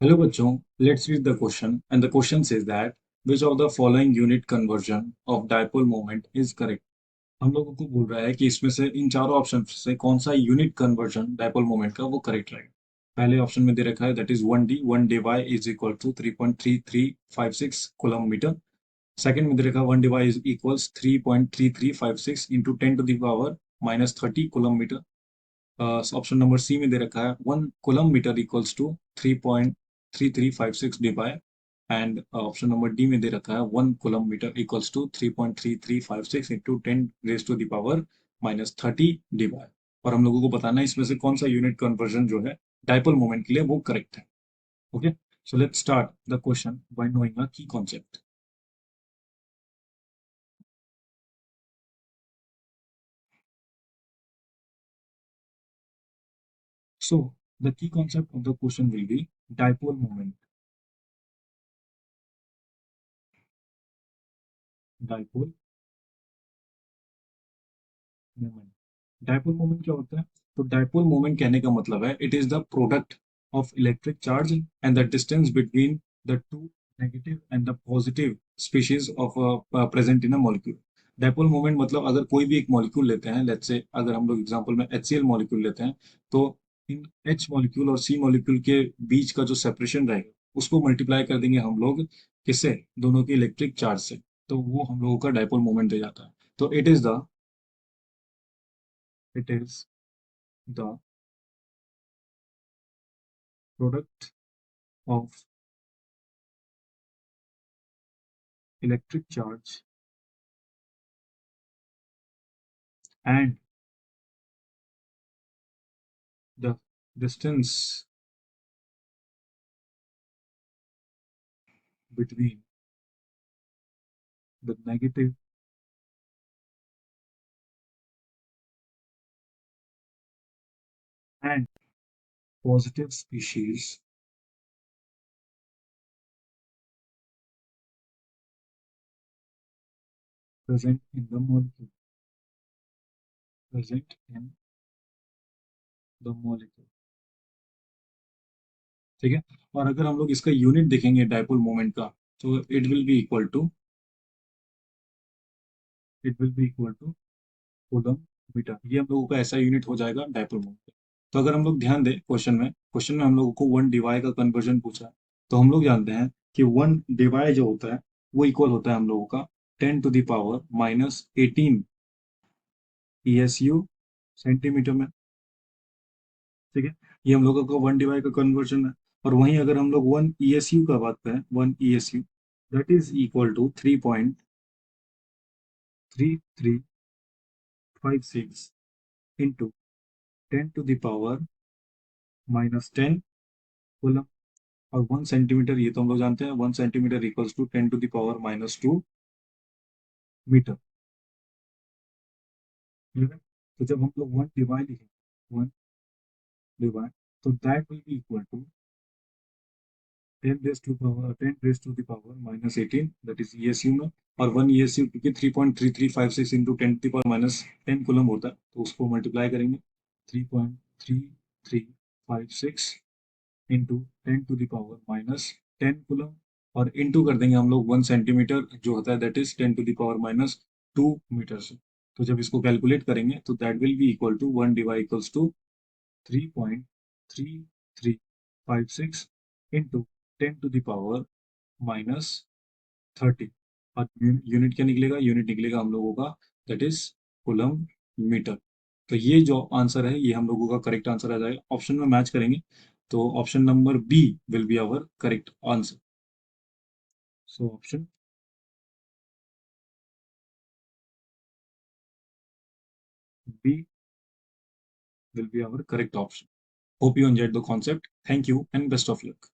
Hello बच्चों, let's read the question and the question says that which of the following unit conversion of dipole moment is correct. हम लोगों को बोल रहा है कि इसमें से इन चारों ऑप्शन से कौन सा यूनिट कन्वर्जन डायपोल मोमेंट का वो करेक्ट रहेगा। पहले ऑप्शन में दे रखा है that is 1 y is equal to 3.3356 coulomb metre. Second में दे रखा है 1 dy is equals 3.3356 into 10 to the power -30 coulomb metre. Option number C में दे रखा है 1 coulomb metre equals to 3.3356 Debye. And option number D में दे रखा है 1 coulomb metre equals to 3.3356 into 10 raised to the power -30 Debye. और हम लोगों को बताना है इसमें से कौन सा यूनिट कन्वर्जन जो है डायपोल मोमेंट के लिए वो करेक्ट है। Okay, so let's start the question by knowing a की concept. So the key concept of the question will be dipole moment. Dipole moment. Dipole moment क्या होता है? तो डायपोल मोमेंट कहने का मतलब है it is the product of electric charge and the distance between the two negative and the positive species of present in a molecule. Dipole moment मतलब अगर कोई भी एक मॉलिक्यूल लेते हैं, लेट्स से अगर हम लोग एग्जांपल में HCl मॉलिक्यूल लेते हैं, तो इन H मॉलिक्यूल और C मॉलिक्यूल के बीच का जो सेपरेशन रहेगा उसको मल्टीप्लाई कर देंगे हम लोग किससे? दोनों के इलेक्ट्रिक चार्ज से। तो वो हम लोगों का डायपोल मोमेंट दे जाता है। तो it is the product of electric charge and the distance between the negative and positive species present in the molecule. Present in the molecule। ठीक है। और अगर हम लोग इसका यूनिट देखेंगे डायपोल मोमेंट का, तो it will be equal to coulomb metre. ये हम लोगों का ऐसा यूनिट हो जाएगा डायपोल मोमेंट। तो अगर हम लोग ध्यान दें क्वेश्चन में हम लोगों को 1 dy का कन्वर्जन पूछा है। तो हम लोग जानते हैं कि 1 dy जो होता है वो इक्वल होता है हम लोगों का 10 to the power -18 ESU centimetre में। ठीक है, ये हम लोगों का 1 dy का कन्वर्जन है। और वहीं अगर हम लोग 1 ESU का बात करें, 1 ESU that is equal to 3.3356 into 10 to the power -10 coulomb. और 1 सेंटीमीटर ये तो हम लोग जानते हैं, 1 centimetre equals to 10 to the power -2 metre. ठीक है। तो जब हम लोग 1 डिवाइड लिखेंगे, 1 डिवाइड, तो that will be equal to 10 raised to the power that is ESU में। और 1 ESU क्योंकि 3.3356 into 10 to the power -10 coulomb होता है, तो उसको मल्टीप्लाई करेंगे 3.3356 into 10 to the power -10 coulomb. और इंटू कर देंगे हम लोग 1 सेंटीमीटर जो होता है that is 10 to the power -2 metre से। तो जब इसको कैलकुलेट करेंगे तो that will be equal to 1 dy equals to 3.3356 into 10 to the power -30। और यूनिट क्या निकलेगा? यूनिट निकलेगा हम लोगों का दैट इज कूलम मीटर। तो ये जो आंसर है ये हम लोगों का करेक्ट आंसर आ जाएगा। ऑप्शन में मैच करेंगे तो option number B will be our correct answer. So option B will be our correct option. Hope you enjoyed the concept. Thank you and best of luck.